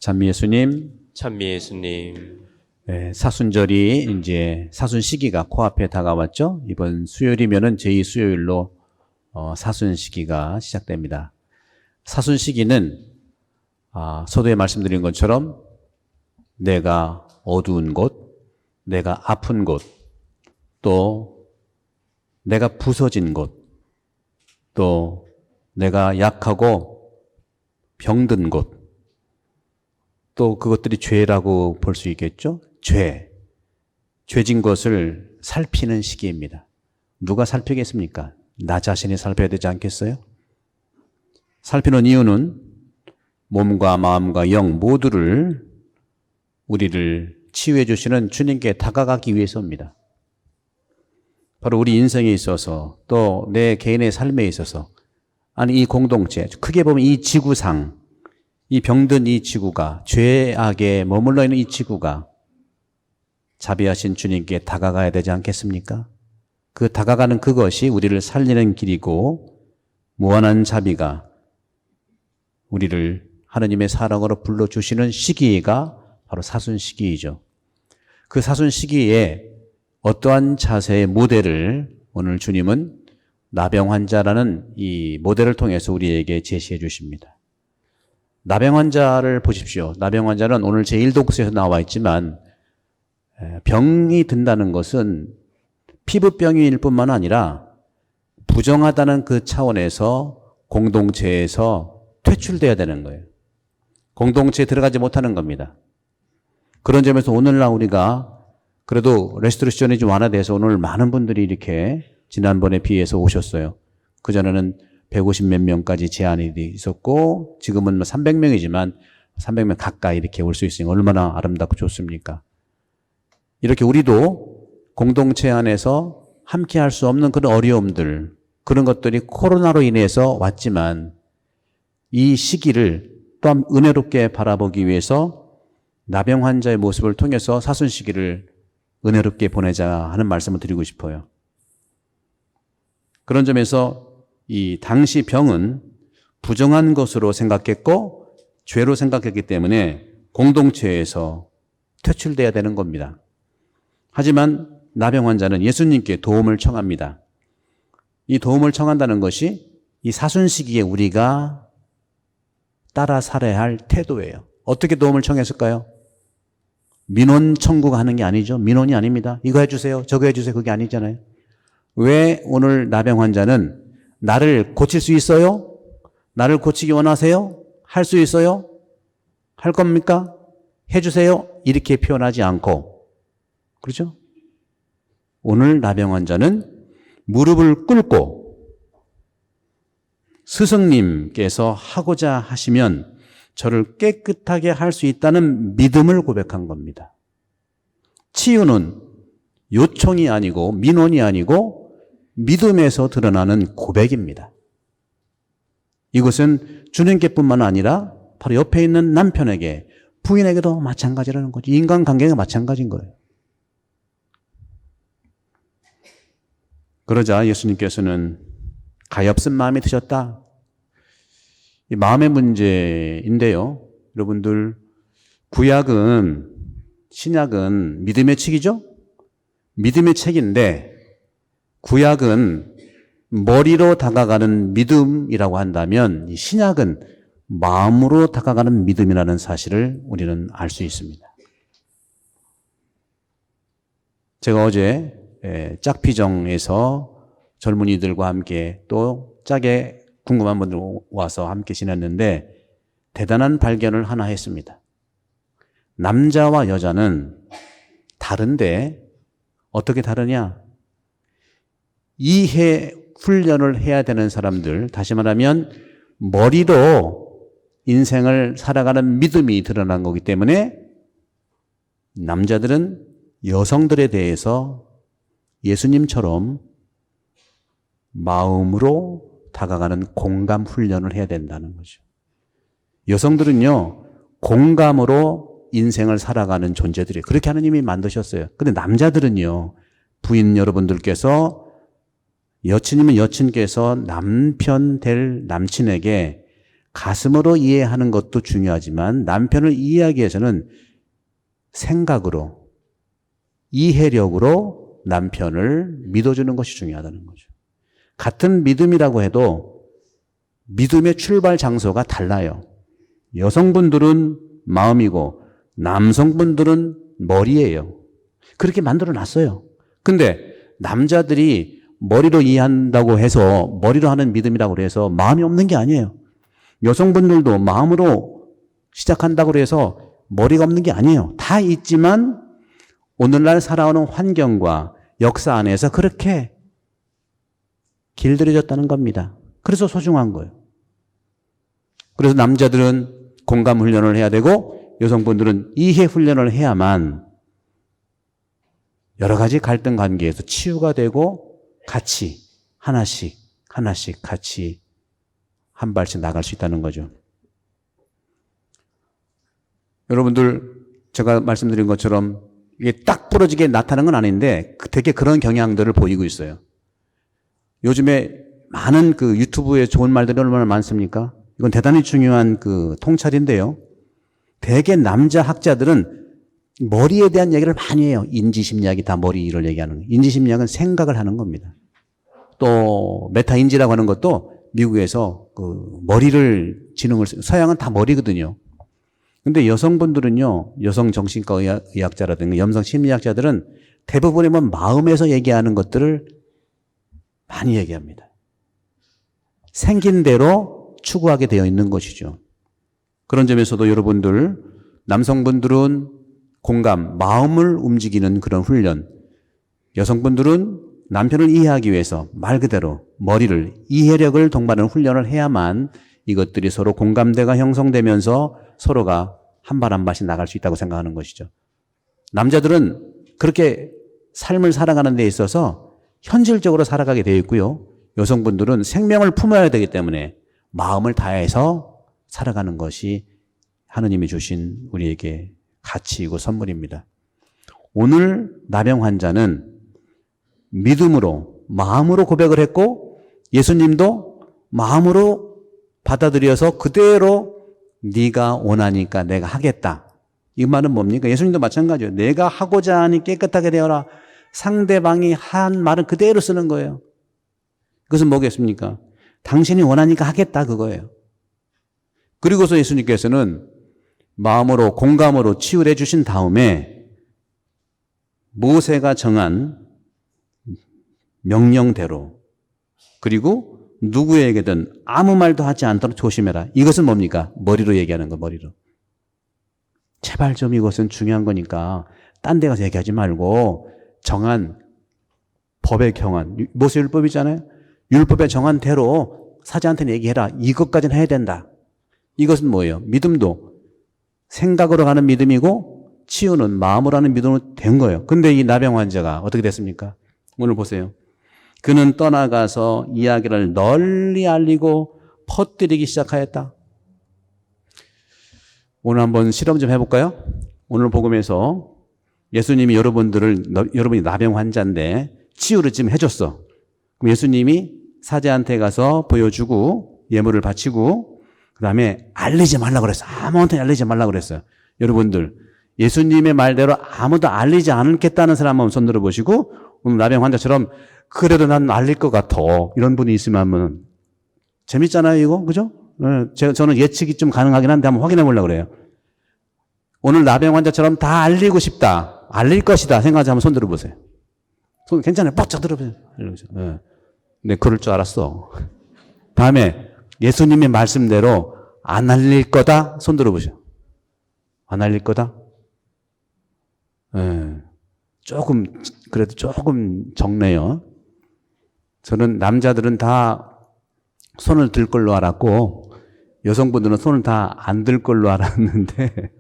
찬미 예수님, 찬미 예수님, 사순절이 이제 사순 시기가 코앞에 다가왔죠. 이번 수요일이면은 제2 수요일로 사순 시기가 시작됩니다. 사순 시기는 서두에 말씀드린 것처럼 내가 어두운 곳, 내가 아픈 곳, 또 내가 부서진 곳, 또 내가 약하고 병든 곳, 또 그것들이 죄라고 볼 수 있겠죠? 죄진 것을 살피는 시기입니다. 누가 살피겠습니까? 나 자신이 살펴야 되지 않겠어요? 살피는 이유는 몸과 마음과 영 모두를 우리를 치유해 주시는 주님께 다가가기 위해서입니다. 바로 우리 인생에 있어서 또 내 개인의 삶에 있어서 아니 이 공동체, 크게 보면 이 지구상, 이 병든 이 지구가, 죄악에 머물러 있는 이 지구가 자비하신 주님께 다가가야 되지 않겠습니까? 그 다가가는 그것이 우리를 살리는 길이고 무한한 자비가 우리를 하느님의 사랑으로 불러주시는 시기가 바로 사순 시기이죠. 그 사순 시기에 어떠한 자세의 모델을 오늘 주님은 나병 환자라는 이 모델을 통해서 우리에게 제시해 주십니다. 나병 환자를 보십시오. 나병 환자는 오늘 제1독서에서 나와 있지만 병이 든다는 것은 피부병일 뿐만 아니라 부정하다는 그 차원에서 공동체에서 퇴출돼야 되는 거예요. 공동체에 들어가지 못하는 겁니다. 그런 점에서 오늘날 우리가 그래도 레스토레이션이 좀 완화돼서 오늘 많은 분들이 이렇게 지난번에 비해서 오셨어요. 그전에는 150 몇 명까지 제한이 있었고 지금은 300명이지만 300명 가까이 이렇게 올 수 있으니 얼마나 아름답고 좋습니까? 이렇게 우리도 공동체 안에서 함께 할 수 없는 그런 어려움들, 그런 것들이 코로나로 인해서 왔지만 이 시기를 또한 은혜롭게 바라보기 위해서 나병 환자의 모습을 통해서 사순 시기를 은혜롭게 보내자 하는 말씀을 드리고 싶어요. 그런 점에서 이 당시 병은 부정한 것으로 생각했고 죄로 생각했기 때문에 공동체에서 퇴출돼야 되는 겁니다. 하지만 나병 환자는 예수님께 도움을 청합니다. 이 도움을 청한다는 것이 이 사순 시기에 우리가 따라 살아야 할 태도예요. 어떻게 도움을 청했을까요? 민원 청구하는 게 아니죠. 민원이 아닙니다. 이거 해주세요. 저거 해주세요. 그게 아니잖아요. 왜 오늘 나병 환자는 나를 고칠 수 있어요? 나를 고치기 원하세요? 할 수 있어요? 할 겁니까? 해주세요? 이렇게 표현하지 않고, 그렇죠? 오늘 나병 환자는 무릎을 꿇고 스승님께서 하고자 하시면 저를 깨끗하게 할 수 있다는 믿음을 고백한 겁니다. 치유는 요청이 아니고 민원이 아니고 믿음에서 드러나는 고백입니다. 이것은 주님께뿐만 아니라 바로 옆에 있는 남편에게, 부인에게도 마찬가지라는 거죠. 인간관계가 마찬가지인 거예요. 그러자 예수님께서는 가엾은 마음이 드셨다. 이 마음의 문제인데요. 여러분들, 구약은, 신약은 믿음의 책이죠? 믿음의 책인데 구약은 머리로 다가가는 믿음이라고 한다면 이 신약은 마음으로 다가가는 믿음이라는 사실을 우리는 알 수 있습니다. 제가 어제 짝피정에서 젊은이들과 함께 또 짝에 궁금한 분들 와서 함께 지냈는데 대단한 발견을 하나 했습니다. 남자와 여자는 다른데 어떻게 다르냐? 이해 훈련을 해야 되는 사람들, 다시 말하면 머리로 인생을 살아가는 믿음이 드러난 거기 때문에 남자들은 여성들에 대해서 예수님처럼 마음으로 다가가는 공감 훈련을 해야 된다는 거죠. 여성들은요, 공감으로 인생을 살아가는 존재들이에요. 그렇게 하느님이 만드셨어요. 근데 남자들은요, 부인 여러분들께서 여친이면 여친께서 남편 될 남친에게 가슴으로 이해하는 것도 중요하지만 남편을 이해하기 위해서는 생각으로, 이해력으로 남편을 믿어주는 것이 중요하다는 거죠. 같은 믿음이라고 해도 믿음의 출발 장소가 달라요. 여성분들은 마음이고 남성분들은 머리예요. 그렇게 만들어 놨어요. 근데 남자들이 머리로 이해한다고 해서 머리로 하는 믿음이라고 해서 마음이 없는 게 아니에요. 여성분들도 마음으로 시작한다고 해서 머리가 없는 게 아니에요. 다 있지만 오늘날 살아오는 환경과 역사 안에서 그렇게 길들여졌다는 겁니다. 그래서 소중한 거예요. 그래서 남자들은 공감 훈련을 해야 되고 여성분들은 이해 훈련을 해야만 여러 가지 갈등 관계에서 치유가 되고 같이 하나씩 같이 한 발씩 나갈 수 있다는 거죠. 여러분들 제가 말씀드린 것처럼 이게 딱 부러지게 나타나는 건 아닌데 되게 그런 경향들을 보이고 있어요. 요즘에 많은 그 유튜브에 좋은 말들이 얼마나 많습니까? 이건 대단히 중요한 그 통찰인데요. 대개 남자 학자들은 머리에 대한 얘기를 많이 해요. 인지심리학이 다 머리를 얘기하는 거예요. 인지심리학은 생각을 하는 겁니다. 또 메타인지라고 하는 것도 미국에서 그 머리를 지능을 서양은 다 머리거든요. 근데 여성분들은요, 여성 정신과 의학자라든가 여성 심리학자들은 대부분의 마음에서 얘기하는 것들을 많이 얘기합니다. 생긴 대로 추구하게 되어 있는 것이죠. 그런 점에서도 여러분들, 남성분들은 공감, 마음을 움직이는 그런 훈련, 여성분들은 남편을 이해하기 위해서 말 그대로 머리를, 이해력을 동반하는 훈련을 해야만 이것들이 서로 공감대가 형성되면서 서로가 한 발 한 발씩 나갈 수 있다고 생각하는 것이죠. 남자들은 그렇게 삶을 살아가는 데 있어서 현실적으로 살아가게 되어 있고요. 여성분들은 생명을 품어야 되기 때문에 마음을 다해서 살아가는 것이 하느님이 주신 우리에게 가치이고 선물입니다. 오늘 나병 환자는 믿음으로, 마음으로 고백을 했고 예수님도 마음으로 받아들여서 그대로 네가 원하니까 내가 하겠다. 이 말은 뭡니까? 예수님도 마찬가지예요. 내가 하고자 하니 깨끗하게 되어라. 상대방이 한 말은 그대로 쓰는 거예요. 그것은 뭐겠습니까? 당신이 원하니까 하겠다 그거예요. 그리고서 예수님께서는 마음으로 공감으로 치유를 해주신 다음에 모세가 정한 명령대로 그리고 누구에게든 아무 말도 하지 않도록 조심해라. 이것은 뭡니까? 머리로 얘기하는 거, 머리로. 제발 좀 이것은 중요한 거니까 딴 데 가서 얘기하지 말고 정한 법에 경한 모세율법이잖아요. 율법에 정한 대로 사자한테는 얘기해라. 이것까지는 해야 된다. 이것은 뭐예요? 믿음도 생각으로 가는 믿음이고 치유는 마음으로 하는 믿음으로 된 거예요. 근데 이 나병 환자가 어떻게 됐습니까? 오늘 보세요. 그는 떠나가서 이야기를 널리 알리고 퍼뜨리기 시작하였다. 오늘 한번 실험 좀 해볼까요? 오늘 복음에서 예수님이 여러분이 나병 환자인데 치유를 지금 해줬어. 그럼 예수님이 사제한테 가서 보여주고 예물을 바치고 그 다음에 알리지 말라고 그랬어. 아무한테 알리지 말라고 그랬어요. 여러분들 예수님의 말대로 아무도 알리지 않겠다는 사람 한번 손 들어보시고 오늘 나병 환자처럼 그래도 난 알릴 것 같아. 이런 분이 있으면 재밌잖아요, 이거. 그죠? 저는 예측이 좀 가능하긴 한데 한번 확인해 보려고 그래요. 오늘 나병 환자처럼 다 알리고 싶다. 알릴 것이다. 생각하지 한번 손 들어보세요. 손 괜찮아요. 뻗쩍 들어보세요. 네, 그럴 줄 알았어. 다음에 예수님의 말씀대로 안 알릴 거다. 손 들어보세요. 안 알릴 거다? 그래도 조금 적네요. 저는 남자들은 다 손을 들 걸로 알았고 여성분들은 손을 다 안 들 걸로 알았는데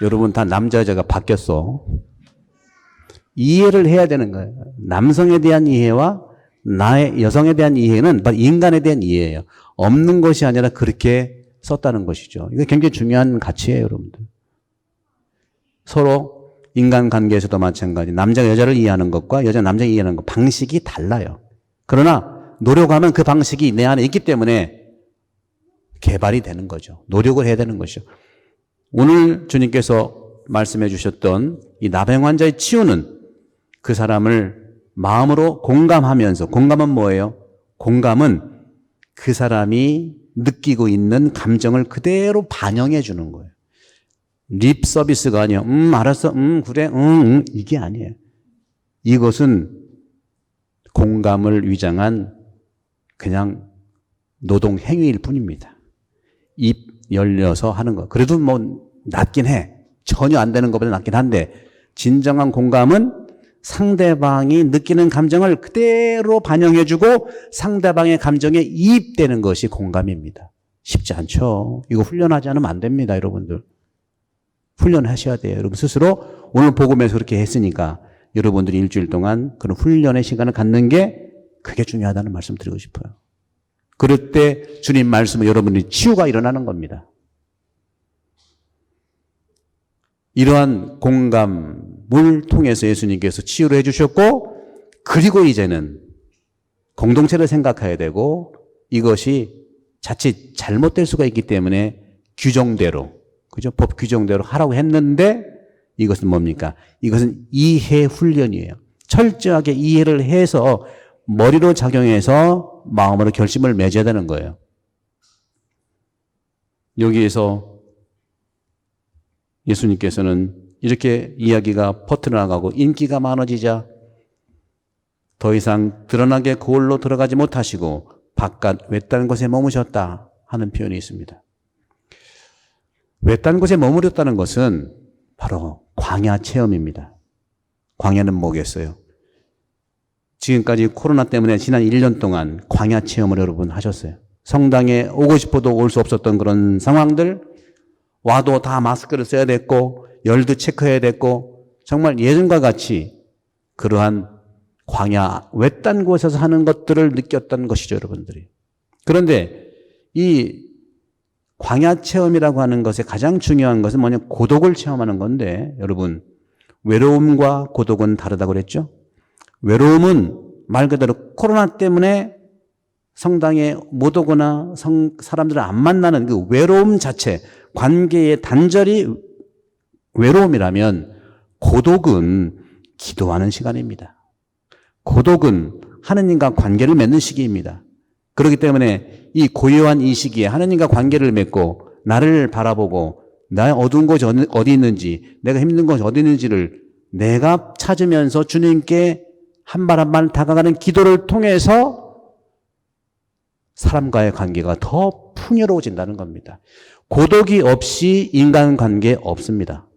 여러분 다 남자 여자가 바뀌었어. 이해를 해야 되는 거예요. 남성에 대한 이해와 나의 여성에 대한 이해는 바로 인간에 대한 이해예요. 없는 것이 아니라 그렇게 썼다는 것이죠. 이거 굉장히 중요한 가치예요, 여러분들. 서로 인간관계에서도 마찬가지. 남자가 여자를 이해하는 것과 여자가 남자를 이해하는 것 방식이 달라요. 그러나 노력하면 그 방식이 내 안에 있기 때문에 개발이 되는 거죠. 노력을 해야 되는 것이죠. 오늘 주님께서 말씀해 주셨던 이 나병 환자의 치유는 그 사람을 마음으로 공감하면서, 공감은 뭐예요? 공감은 그 사람이 느끼고 있는 감정을 그대로 반영해 주는 거예요. 립 서비스가 아니에요. 알았어. 그래. 이게 아니에요. 이것은 공감을 위장한 그냥 노동 행위일 뿐입니다. 입 열려서 하는 거. 그래도 뭐 낫긴 해. 전혀 안 되는 것보다 낫긴 한데, 진정한 공감은 상대방이 느끼는 감정을 그대로 반영해주고 상대방의 감정에 이입되는 것이 공감입니다. 쉽지 않죠. 이거 훈련하지 않으면 안 됩니다, 여러분들. 훈련하셔야 돼요. 여러분 스스로 오늘 복음에서 그렇게 했으니까 여러분들이 일주일 동안 그런 훈련의 시간을 갖는 게 그게 중요하다는 말씀 드리고 싶어요. 그럴 때 주님 말씀은 여러분이 치유가 일어나는 겁니다. 이러한 공감을 통해서 예수님께서 치유를 해주셨고, 그리고 이제는 공동체를 생각해야 되고, 이것이 자칫 잘못될 수가 있기 때문에 규정대로, 그죠? 법 규정대로 하라고 했는데, 이것은 뭡니까? 이것은 이해 훈련이에요. 철저하게 이해를 해서 머리로 작용해서 마음으로 결심을 맺어야 되는 거예요. 여기에서 예수님께서는 이렇게 이야기가 퍼뜨려나가고 인기가 많아지자 더 이상 드러나게 거울로 들어가지 못하시고 바깥 외딴 곳에 머무셨다 하는 표현이 있습니다. 외딴 곳에 머무렸다는 것은 바로 광야 체험입니다. 광야는 뭐겠어요? 지금까지 코로나 때문에 지난 1년 동안 광야 체험을 여러분 하셨어요. 성당에 오고 싶어도 올 수 없었던 그런 상황들, 와도 다 마스크를 써야 됐고 열도 체크해야 됐고 정말 예전과 같이 그러한 광야 외딴 곳에서 하는 것들을 느꼈던 것이죠, 여러분들이. 그런데 이 광야 체험이라고 하는 것의 가장 중요한 것은 뭐냐? 고독을 체험하는 건데, 여러분, 외로움과 고독은 다르다고 그랬죠? 외로움은 말 그대로 코로나 때문에 성당에 못 오거나 사람들을 안 만나는 그 외로움 자체, 관계의 단절이 외로움이라면, 고독은 기도하는 시간입니다. 고독은 하느님과 관계를 맺는 시기입니다. 그렇기 때문에 이 고요한 이 시기에 하느님과 관계를 맺고 나를 바라보고 나의 어두운 곳이 어디 있는지, 내가 힘든 곳이 어디 있는지를 내가 찾으면서 주님께 한 발 한 발 다가가는 기도를 통해서 사람과의 관계가 더 풍요로워진다는 겁니다. 고독이 없이 인간관계 없습니다.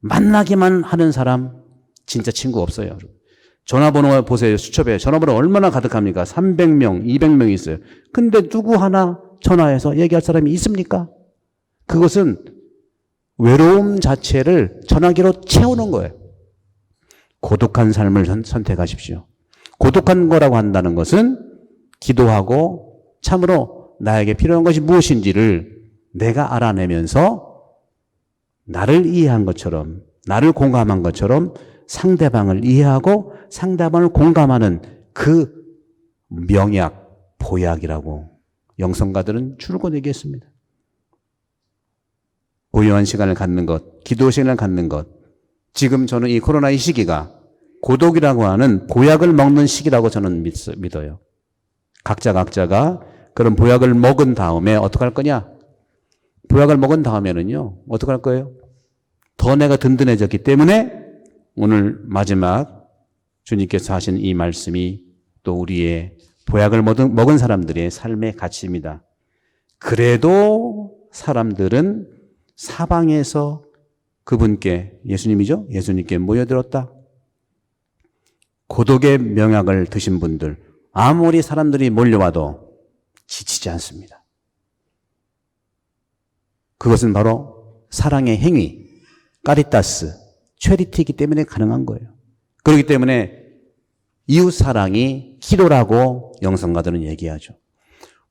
만나기만 하는 사람 진짜 친구 없어요. 전화번호 보세요. 수첩에 전화번호 얼마나 가득합니까? 300명, 200명 있어요. 근데 누구 하나 전화해서 얘기할 사람이 있습니까? 그것은 외로움 자체를 전화기로 채우는 거예요. 고독한 삶을 선택하십시오. 고독한 거라고 한다는 것은 기도하고 참으로 나에게 필요한 것이 무엇인지를 내가 알아내면서 나를 이해한 것처럼, 나를 공감한 것처럼 상대방을 이해하고 상대방을 공감하는 그 명약, 보약이라고 영성가들은 줄곧 얘기했습니다. 고요한 시간을 갖는 것, 기도 시간을 갖는 것. 지금 저는 이 코로나 이 시기가 고독이라고 하는 보약을 먹는 시기라고 저는 믿어요. 각자가 그런 보약을 먹은 다음에 어떻게 할 거냐? 보약을 먹은 다음에는요, 어떻게 할 거예요? 더 내가 든든해졌기 때문에 오늘 마지막 주님께서 하신 이 말씀이 또 우리의 보약을 먹은 사람들의 삶의 가치입니다. 그래도 사람들은 사방에서 그분께, 예수님이죠? 예수님께 모여들었다. 고독의 명약을 드신 분들, 아무리 사람들이 몰려와도 지치지 않습니다. 그것은 바로 사랑의 행위, 까리타스, 체리티이기 때문에 가능한 거예요. 그렇기 때문에 이웃사랑이 기도라고 영성가들은 얘기하죠.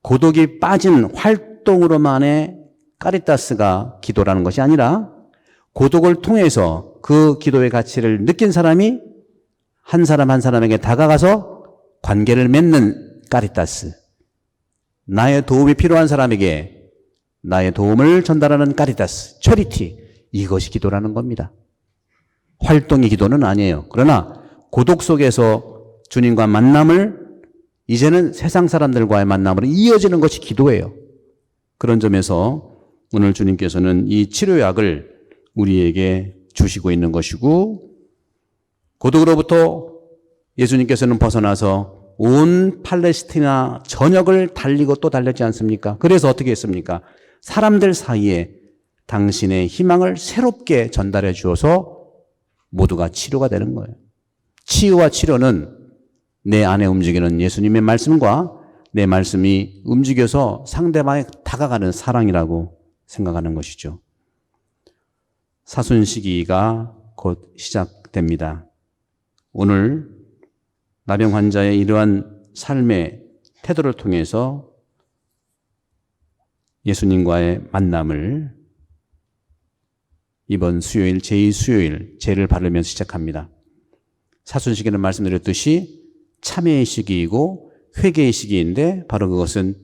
고독이 빠진 활동으로만의 까리타스가 기도라는 것이 아니라 고독을 통해서 그 기도의 가치를 느낀 사람이 한 사람 한 사람에게 다가가서 관계를 맺는 까리타스. 나의 도움이 필요한 사람에게 나의 도움을 전달하는 카리타스, 처리티, 이것이 기도라는 겁니다. 활동이 기도는 아니에요. 그러나 고독 속에서 주님과 만남을 이제는 세상 사람들과의 만남으로 이어지는 것이 기도예요. 그런 점에서 오늘 주님께서는 이 치료약을 우리에게 주시고 있는 것이고, 고독으로부터 예수님께서는 벗어나서 온 팔레스티나 전역을 달리고 또 달렸지 않습니까? 그래서 어떻게 했습니까? 사람들 사이에 당신의 희망을 새롭게 전달해 주어서 모두가 치료가 되는 거예요. 치유와 치료는 내 안에 움직이는 예수님의 말씀과 내 말씀이 움직여서 상대방에 다가가는 사랑이라고 생각하는 것이죠. 사순 시기가 곧 시작됩니다. 오늘 나병 환자의 이러한 삶의 태도를 통해서 예수님과의 만남을 이번 수요일, 제2수요일, 제를 바르면서 시작합니다. 사순 시기는 말씀드렸듯이 참회의 시기이고 회개의 시기인데, 바로 그것은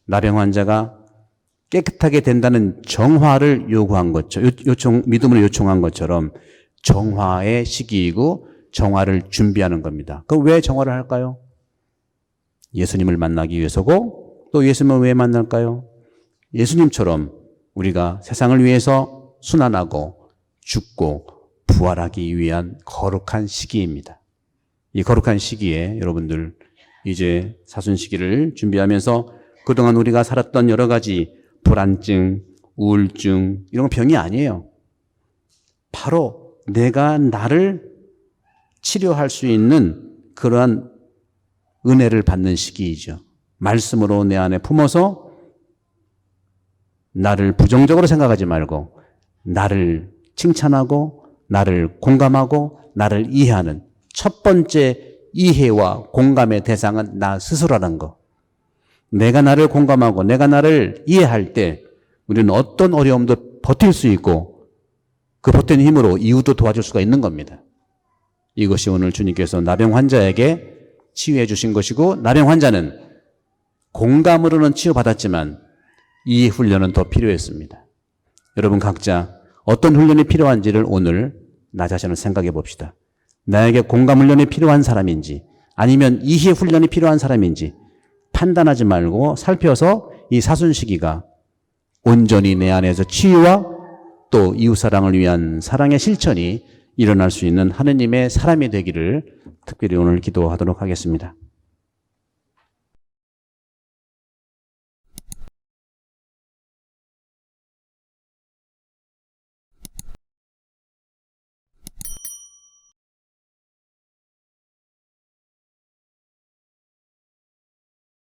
나병 환자가 깨끗하게 된다는 정화를 요구한 것처럼, 믿음으로 요청한 것처럼 정화의 시기이고 정화를 준비하는 겁니다. 그럼 왜 정화를 할까요? 예수님을 만나기 위해서고, 또 예수님을 왜 만날까요? 예수님처럼 우리가 세상을 위해서 순환하고 죽고 부활하기 위한 거룩한 시기입니다. 이 거룩한 시기에 여러분들 이제 사순 시기를 준비하면서 그동안 우리가 살았던 여러 가지 불안증, 우울증, 이런 건 병이 아니에요. 바로 내가 나를 치료할 수 있는 그러한 은혜를 받는 시기이죠. 말씀으로 내 안에 품어서 나를 부정적으로 생각하지 말고 나를 칭찬하고 나를 공감하고 나를 이해하는 첫 번째 이해와 공감의 대상은 나 스스로라는 거. 내가 나를 공감하고 내가 나를 이해할 때 우리는 어떤 어려움도 버틸 수 있고 그 버티는 힘으로 이웃도 도와줄 수가 있는 겁니다. 이것이 오늘 주님께서 나병 환자에게 치유해 주신 것이고, 나병 환자는 공감으로는 치유받았지만 이 훈련은 더 필요했습니다. 여러분 각자 어떤 훈련이 필요한지를 오늘 나 자신을 생각해 봅시다. 나에게 공감 훈련이 필요한 사람인지 아니면 이해 훈련이 필요한 사람인지 판단하지 말고 살펴서 이 사순 시기가 온전히 내 안에서 치유와 또 이웃사랑을 위한 사랑의 실천이 일어날 수 있는 하느님의 사람이 되기를 특별히 오늘 기도하도록 하겠습니다.